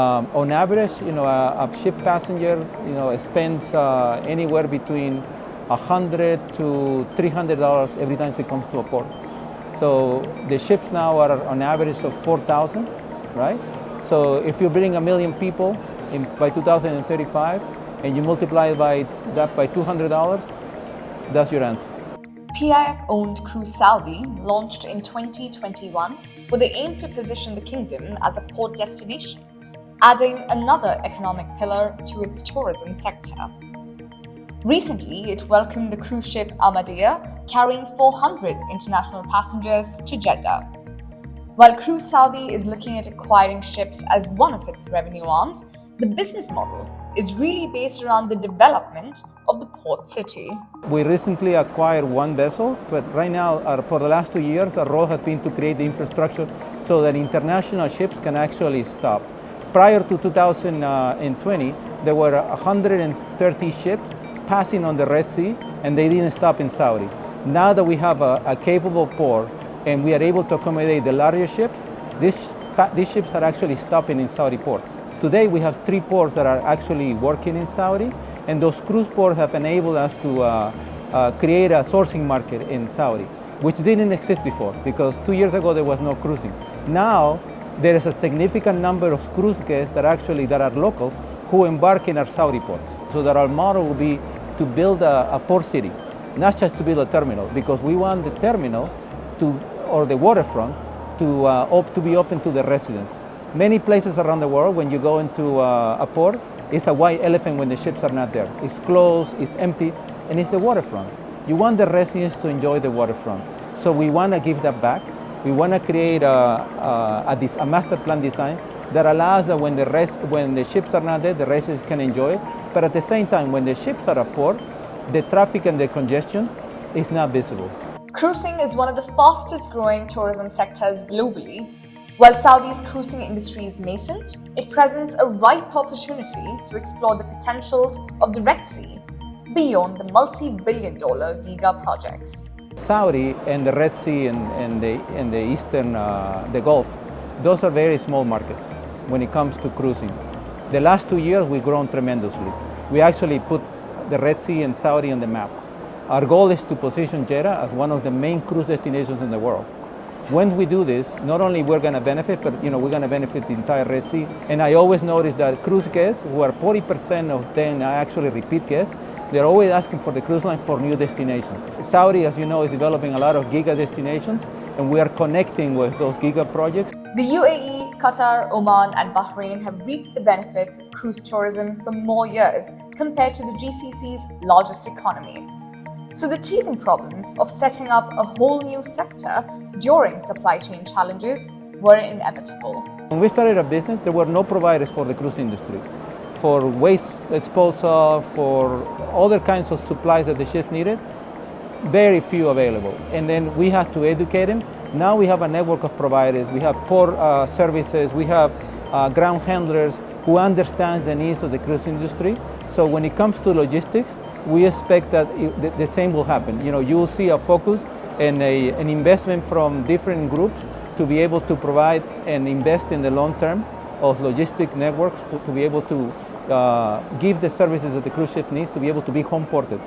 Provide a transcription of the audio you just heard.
On average, a ship passenger, spends anywhere between $100 to $300 every time it comes to a port. So the ships now are on average of 4,000, right? So if you bring 1 million people by 2035, and you multiply that by $200, that's your answer. PIF-owned Cruise Saudi launched in 2021 with the aim to position the kingdom as a port destination, adding another economic pillar to its tourism sector. Recently, it welcomed the cruise ship Ahmadiyya, carrying 400 international passengers to Jeddah. While Cruise Saudi is looking at acquiring ships as one of its revenue arms, the business model is really based around the development of the port city. We recently acquired one vessel, but right now, for the last 2 years, our role has been to create the infrastructure so that international ships can actually stop. Prior to 2020, there were 130 ships passing on the Red Sea, and they didn't stop in Saudi. Now that we have a capable port and we are able to accommodate the larger ships, these ships are actually stopping in Saudi ports. Today we have 3 ports that are actually working in Saudi, and those cruise ports have enabled us to create a sourcing market in Saudi, which didn't exist before, because 2 years ago there was no cruising. Now there is a significant number of cruise guests that are locals who embark in our Saudi ports. So that our model will be to build a port city, not just to build a terminal, because we want the terminal or the waterfront to be open to the residents. Many places around the world, when you go into a port, it's a white elephant when the ships are not there. It's closed, it's empty, and it's the waterfront. You want the residents to enjoy the waterfront. So we want to give that back. We want to create a master plan design that allows that when the ships are not there, the residents can enjoy it. But at the same time, when the ships are at port, the traffic and the congestion is not visible. Cruising is one of the fastest growing tourism sectors globally. While Saudi's cruising industry is nascent, it presents a ripe opportunity to explore the potentials of the Red Sea beyond the multi-billion-dollar giga projects. Saudi and the Red Sea and the Eastern, the Gulf, those are very small markets when it comes to cruising. The last 2 years we've grown tremendously. We actually put the Red Sea and Saudi on the map. Our goal is to position Jeddah as one of the main cruise destinations in the world. When we do this, not only we're going to benefit, but we're going to benefit the entire Red Sea. And I always notice that cruise guests, who are 40% of them are actually repeat guests, they're always asking for the cruise line for new destinations. Saudi, as you know, is developing a lot of giga destinations, and we are connecting with those giga projects. The UAE, Qatar, Oman, and Bahrain have reaped the benefits of cruise tourism for more years compared to the GCC's largest economy. So the teething problems of setting up a whole new sector during supply chain challenges were inevitable. When we started our business, there were no providers for the cruise industry. For waste disposal, for other kinds of supplies that the ships needed, very few available. And then we had to educate them. Now we have a network of providers. We have port services, we have ground handlers who understand the needs of the cruise industry. So when it comes to logistics, we expect that the same will happen. You will see a focus and an investment from different groups to be able to provide and invest in the long term of logistic networks to be able to give the services that the cruise ship needs to be able to be home ported.